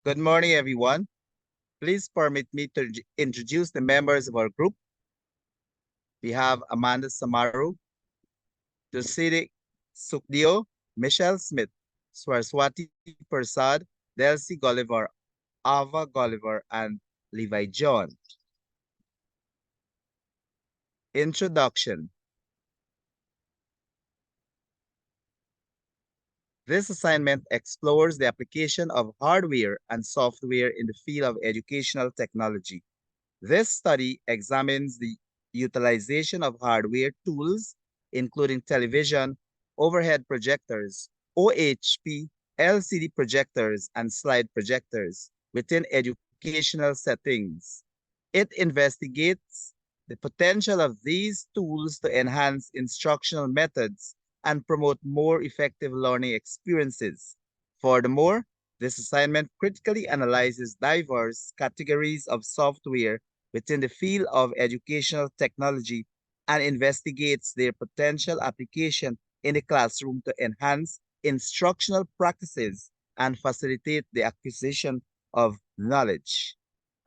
Good morning, everyone. Please permit me to introduce the members of our group. We have Amanda Samaru, Josidi Sukdio, Michelle Smith, Swarswati Persad, Delcy Gulliver, Ava Gulliver, and Levi John. Introduction. This assignment explores the application of hardware and software in the field of educational technology. This study examines the utilization of hardware tools, including television, overhead projectors, OHP, LCD projectors, and slide projectors within educational settings. It investigates the potential of these tools to enhance instructional methods and promote more effective learning experiences. Furthermore, this assignment critically analyzes diverse categories of software within the field of educational technology and investigates their potential application in the classroom to enhance instructional practices and facilitate the acquisition of knowledge.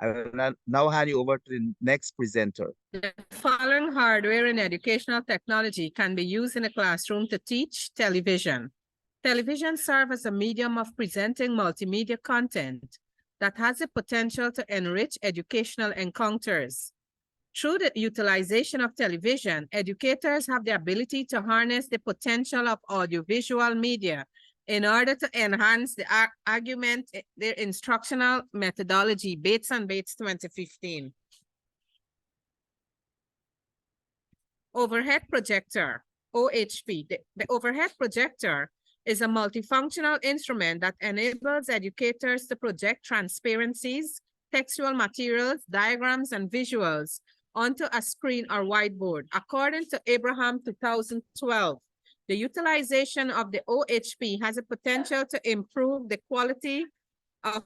I will now hand you over to the next presenter. The following hardware in educational technology can be used in a classroom to teach television. Television serves as a medium of presenting multimedia content that has the potential to enrich educational encounters. Through the utilization of television, educators have the ability to harness the potential of audiovisual media in order to enhance the argument, their instructional methodology, Bates and Bates 2015. Overhead projector, OHP. The overhead projector is a multifunctional instrument that enables educators to project transparencies, textual materials, diagrams, and visuals onto a screen or whiteboard. According to Abraham 2012, the utilization of the OHP has a potential to improve the quality of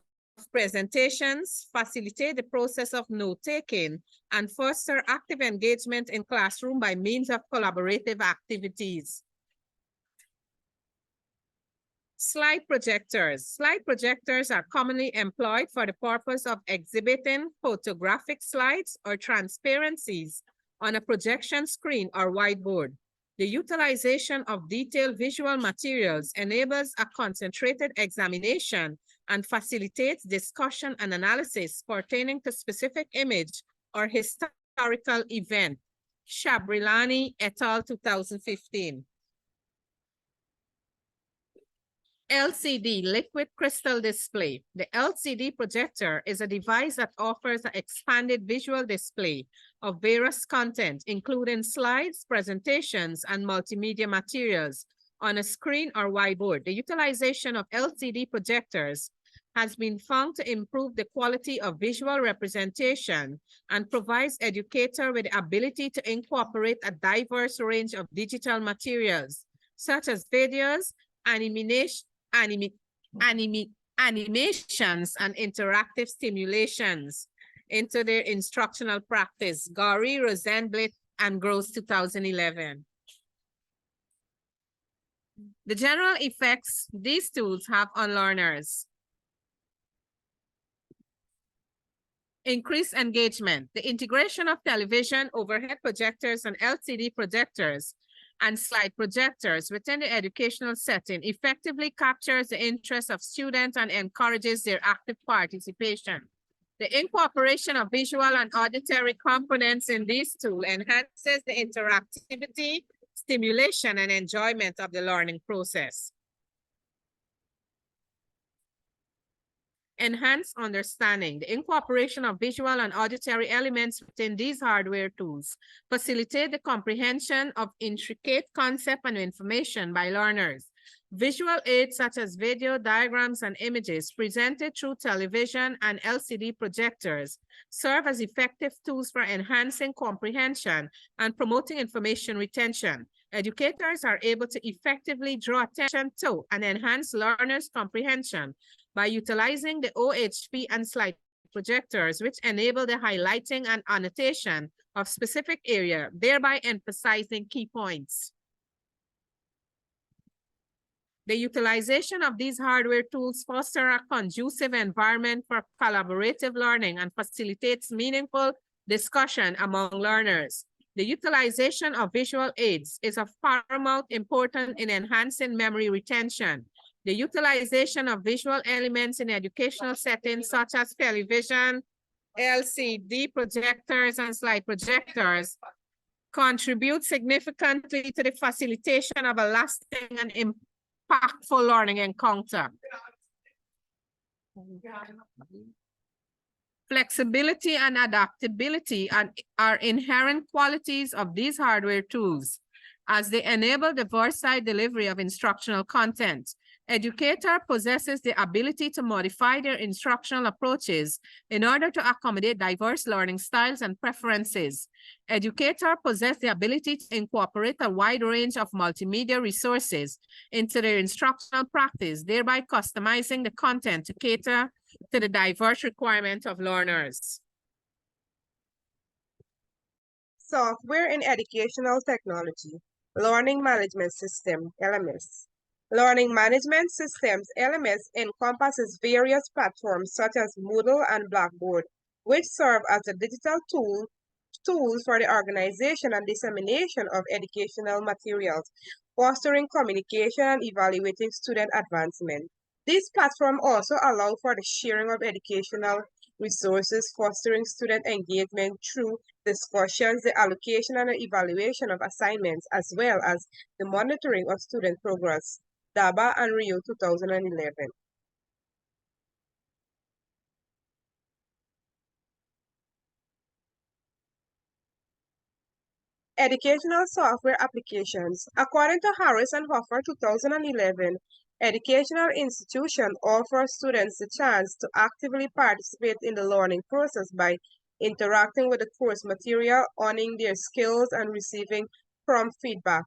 presentations, facilitate the process of note-taking, and foster active engagement in classroom by means of collaborative activities. Slide projectors. Slide projectors are commonly employed for the purpose of exhibiting photographic slides or transparencies on a projection screen or whiteboard. The utilization of detailed visual materials enables a concentrated examination and facilitates discussion and analysis pertaining to specific image or historical event. Shabrilani et al. 2015. LCD, liquid crystal display. The LCD projector is a device that offers an expanded visual display of various content, including slides, presentations, and multimedia materials on a screen or whiteboard. The utilization of LCD projectors has been found to improve the quality of visual representation and provides educators with the ability to incorporate a diverse range of digital materials, such as videos, animations, and interactive stimulations into their instructional practice. Gori, Rosenblit, and Gross 2011. The general effects these tools have on learners. Increased engagement. The integration of television, overhead projectors, and LCD projectors and slide projectors within the educational setting effectively captures the interest of students and encourages their active participation. The incorporation of visual and auditory components in these tools enhances the interactivity, stimulation, and enjoyment of the learning process. Enhanced understanding. The incorporation of visual and auditory elements within these hardware tools facilitate the comprehension of intricate concept and information by learners. Visual aids such as video, diagrams, and images presented through television and LCD projectors serve as effective tools for enhancing comprehension and promoting information retention. Educators are able to effectively draw attention to and enhance learners' comprehension by utilizing the OHP and slide projectors, which enable the highlighting and annotation of specific area, thereby emphasizing key points. The utilization of these hardware tools foster a conducive environment for collaborative learning and facilitates meaningful discussion among learners. The utilization of visual aids is of paramount importance in enhancing memory retention. The utilization of visual elements in educational settings such as television, LCD projectors, and slide projectors contribute significantly to the facilitation of a lasting and impactful learning encounter. Flexibility and adaptability are inherent qualities of these hardware tools as they enable the versatile delivery of instructional content. Educator possesses the ability to modify their instructional approaches in order to accommodate diverse learning styles and preferences. Educator possess the ability to incorporate a wide range of multimedia resources into their instructional practice, thereby customizing the content to cater to the diverse requirements of learners. Software in Educational Technology, Learning Management System, LMS. Learning Management Systems, LMS, encompasses various platforms such as Moodle and Blackboard, which serve as a digital tools for the organization and dissemination of educational materials, fostering communication and evaluating student advancement. These platforms also allow for the sharing of educational resources, fostering student engagement through discussions, the allocation and the evaluation of assignments, as well as the monitoring of student progress. DABA and Rio 2011. Educational software applications. According to Harris and Hoffer 2011, educational institutions offer students the chance to actively participate in the learning process by interacting with the course material, owning their skills, and receiving prompt feedback.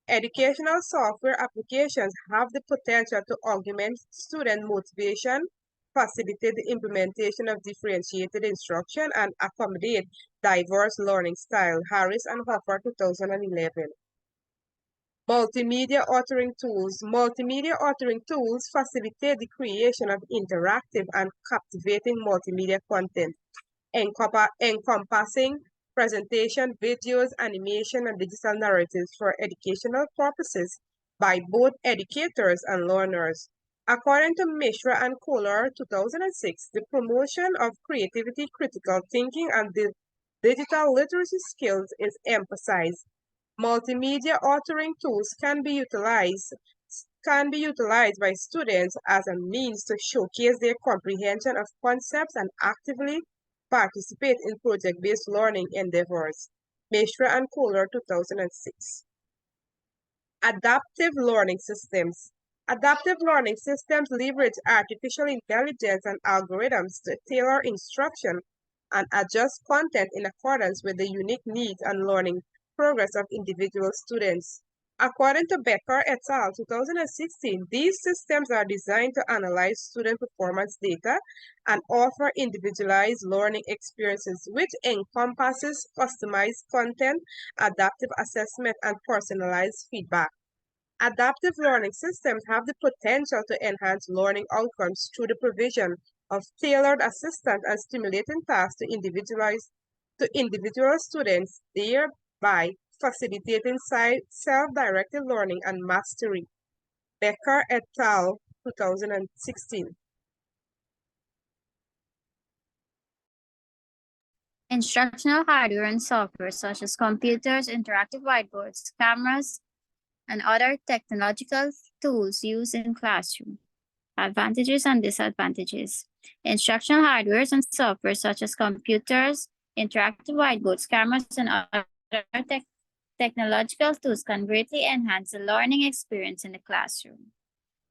Educational software applications have the potential to augment student motivation, facilitate the implementation of differentiated instruction, and accommodate diverse learning styles. Harris and Hoffer 2011. Multimedia authoring tools. Multimedia authoring tools facilitate the creation of interactive and captivating multimedia content, encompassing presentation, videos, animation, and digital narratives for educational purposes by both educators and learners. According to Mishra and Kohler 2006, the promotion of creativity, critical thinking, and digital literacy skills is emphasized. Multimedia authoring tools can be utilized by students as a means to showcase their comprehension of concepts and actively participate in project-based learning endeavors. Mishra and Kohler 2006. Adaptive learning systems. Adaptive learning systems leverage artificial intelligence and algorithms to tailor instruction and adjust content in accordance with the unique needs and learning progress of individual students. According to Becker et al. 2016, these systems are designed to analyze student performance data and offer individualized learning experiences, which encompasses customized content, adaptive assessment, and personalized feedback. Adaptive learning systems have the potential to enhance learning outcomes through the provision of tailored assistance and stimulating tasks to individual students, thereby facilitating self-directed learning and mastery. Becker et al. 2016. Instructional hardware and software such as computers, interactive whiteboards, cameras, and other technological tools used in classroom. Advantages and disadvantages. Instructional hardware and software such as computers, interactive whiteboards, cameras, and other technological tools can greatly enhance the learning experience in the classroom.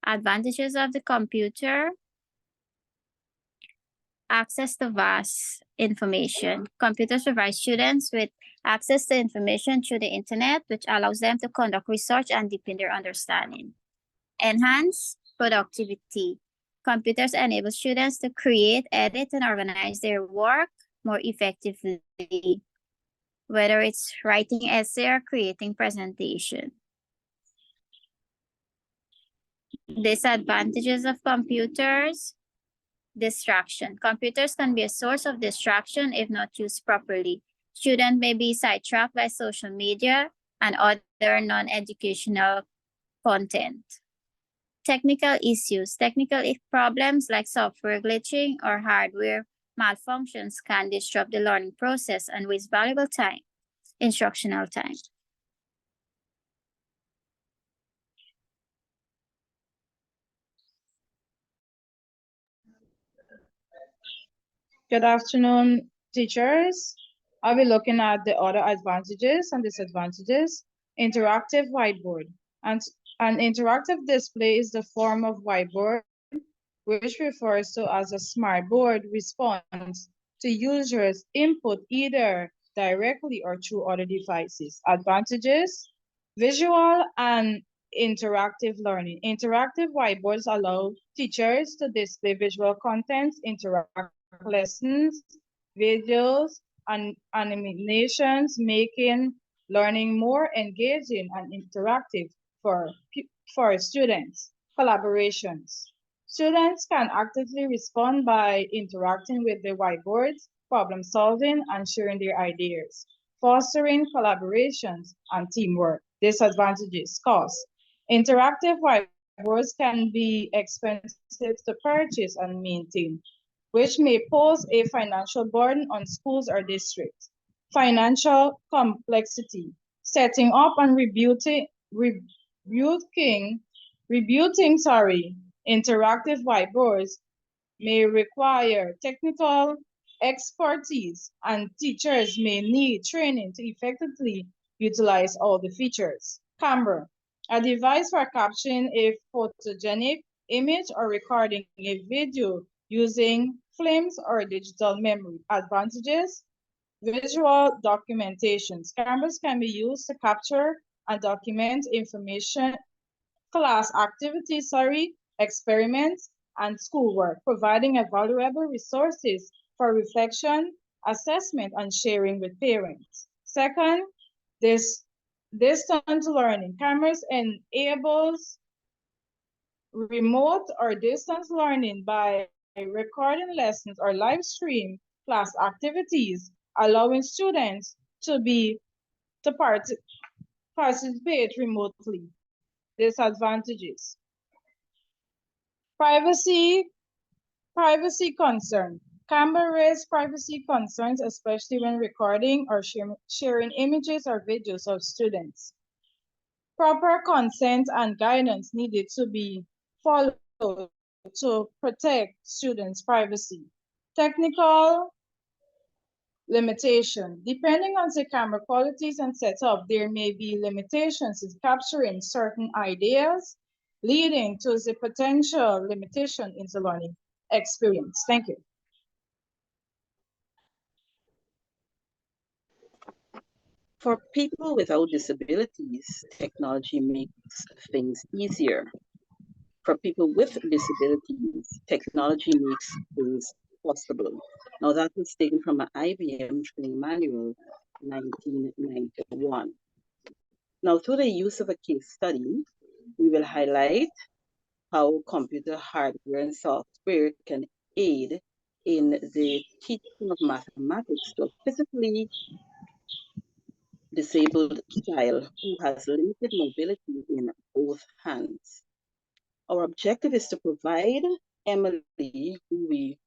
Advantages of the computer: access to vast information. Computers provide students with access to information through the internet, which allows them to conduct research and deepen their understanding. Enhance productivity. Computers enable students to create, edit, and organize their work more effectively, whether it's writing essay or creating presentation. Disadvantages of computers. Distraction. Computers can be a source of distraction if not used properly. Students may be sidetracked by social media and other non-educational content. Technical issues. Technical problems like software glitching or hardware malfunctions can disrupt the learning process and waste valuable time, instructional time. Good afternoon, teachers. I'll be looking at the other advantages and disadvantages. Interactive whiteboard. And an interactive display is the form of whiteboard, which refers to as a smart board response to users' input either directly or through other devices. Advantages: visual and interactive learning. Interactive whiteboards allow teachers to display visual content, interact lessons, videos, and animations, making learning more engaging and interactive for students. Collaborations. Students can actively respond by interacting with the whiteboards, problem solving, and sharing their ideas, fostering collaborations and teamwork. Disadvantages: cost. Interactive whiteboards can be expensive to purchase and maintain, which may pose a financial burden on schools or districts. Financial complexity. Setting up and rebuilding interactive whiteboards may require technical expertise, and teachers may need training to effectively utilize all the features. Camera, a device for capturing a photogenic image or recording a video using films or digital memory. Advantages: visual documentations. Cameras can be used to capture and document information, class activities, experiments, and schoolwork, providing valuable resources for reflection, assessment, and sharing with parents. Second, distance learning. Cameras enables remote or distance learning by recording lessons or live stream class activities, allowing students to participate remotely. Disadvantages: privacy concern. Camera raise privacy concerns, especially when recording or sharing images or videos of students. Proper consent and guidance needed to be followed to protect students' privacy. Technical limitation. Depending on the camera qualities and setup, there may be limitations in capturing certain ideas, leading to the potential limitation in the learning experience. Thank you. For people without disabilities, technology makes things easier. For people with disabilities, technology makes things possible. Now that was taken from an IBM training manual, 1991. Now through the use of a case study, we will highlight how computer hardware and software can aid in the teaching of mathematics to a physically disabled child who has limited mobility in both hands. Our objective is to provide Emily, who we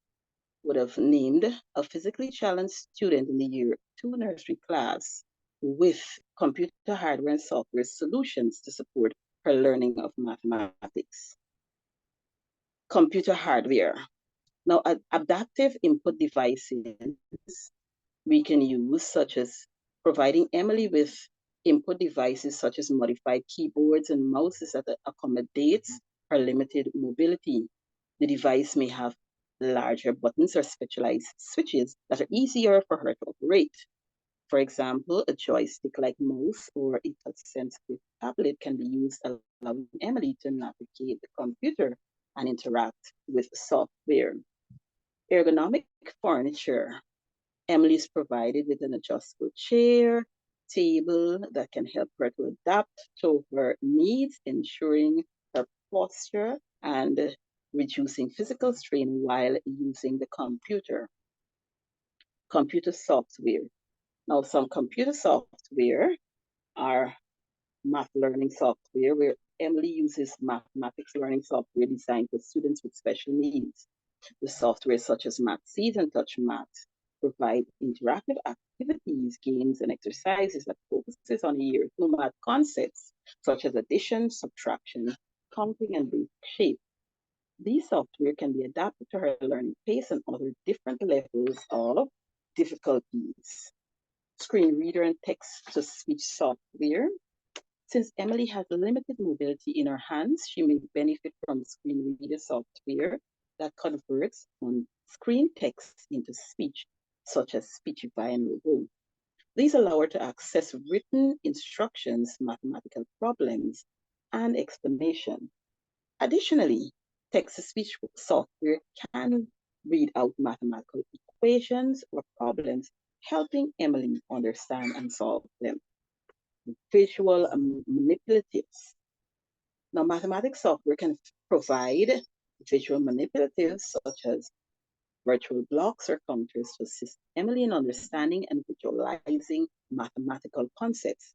would have named a physically challenged student in the year 2 nursery class, with computer hardware and software solutions to support her learning of mathematics. Computer hardware. Now, adaptive input devices we can use, such as providing Emily with input devices such as modified keyboards and mouses that accommodates her limited mobility. The device may have larger buttons or specialized switches that are easier for her to operate. For example, a joystick-like mouse or a touch-sensitive tablet can be used, allowing Emily to navigate the computer and interact with software. Ergonomic furniture. Emily is provided with an adjustable chair, table that can help her to adapt to her needs, ensuring her posture and reducing physical strain while using the computer. Computer software. Now, some computer software are math learning software, where Emily uses mathematics learning software designed for students with special needs. The software such as Mathseeds and TouchMath provide interactive activities, games, and exercises that focuses on year-two math concepts such as addition, subtraction, counting, and basic shape. These software can be adapted to her learning pace and other different levels of difficulties. Screen reader and text-to-speech software. Since Emily has limited mobility in her hands, she may benefit from screen reader software that converts on-screen text into speech, such as Speechify and Robo. These allow her to access written instructions, mathematical problems, and explanation. Additionally, text-to-speech software can read out mathematical equations or problems, helping Emily understand and solve them. Visual manipulatives. Now, mathematics software can provide visual manipulatives such as virtual blocks or counters to assist Emily in understanding and visualizing mathematical concepts.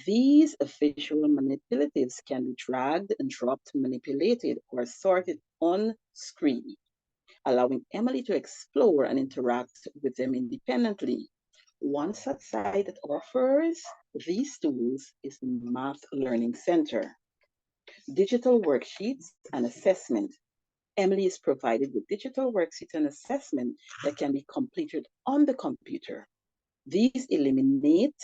These visual manipulatives can be dragged and dropped, manipulated, or sorted on screen, allowing Emily to explore and interact with them independently. One such site that offers these tools is the Math Learning Center. Digital worksheets and assessment. Emily is provided with digital worksheets and assessment that can be completed on the computer. These eliminate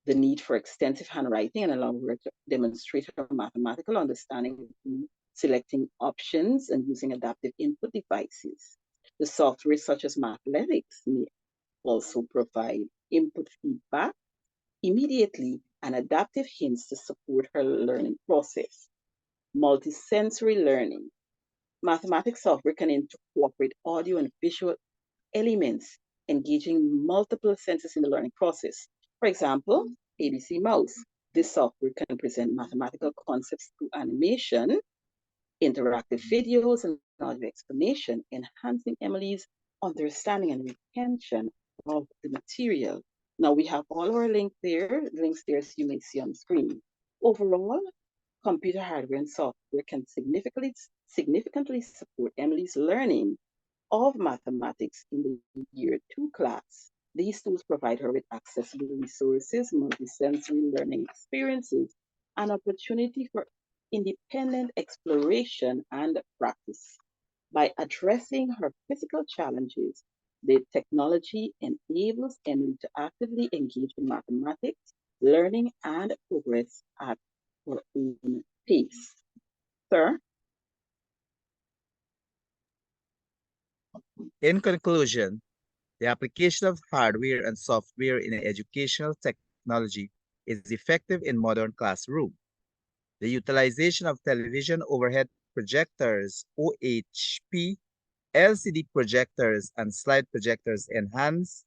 the need for extensive handwriting and allow her to demonstrate her mathematical understanding through selecting options and using adaptive input devices. The software such as Mathletics may also provide input feedback immediately and adaptive hints to support her learning process. Multisensory learning. Mathematics software can incorporate audio and visual elements, engaging multiple senses in the learning process. For example, ABC Mouse. This software can present mathematical concepts through animation, interactive videos, and audio explanation, enhancing Emily's understanding and retention of the material. Now we have all our links there as you may see on the screen. Overall, computer hardware and software can significantly support Emily's learning of mathematics in the year 2 class. These tools provide her with accessible resources, multisensory learning experiences, and opportunity for independent exploration and practice. By addressing her physical challenges, the technology enables Emily to actively engage in mathematics, learning, and progress at her own pace. Sir? In conclusion, the application of hardware and software in educational technology is effective in modern classroom. The utilization of television overhead projectors, OHP, LCD projectors, and slide projectors enhance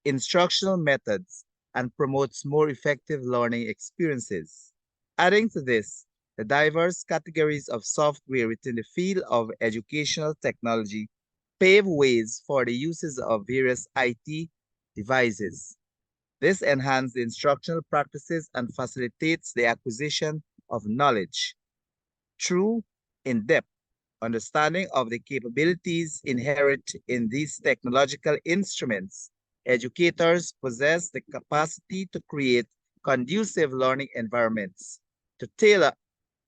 instructional methods and promotes more effective learning experiences. Adding to this, the diverse categories of software within the field of educational technology pave ways for the uses of various IT devices. This enhances the instructional practices and facilitates the acquisition of knowledge. Through in-depth understanding of the capabilities inherent in these technological instruments, educators possess the capacity to create conducive learning environments to tailor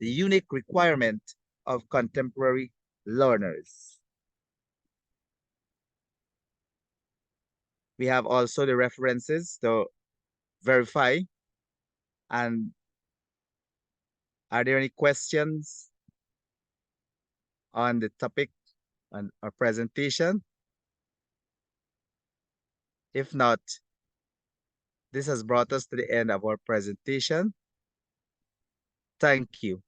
the unique requirement of contemporary learners. We have also the references to verify. And are there any questions on the topic on our presentation? If not, this has brought us to the end of our presentation. Thank you.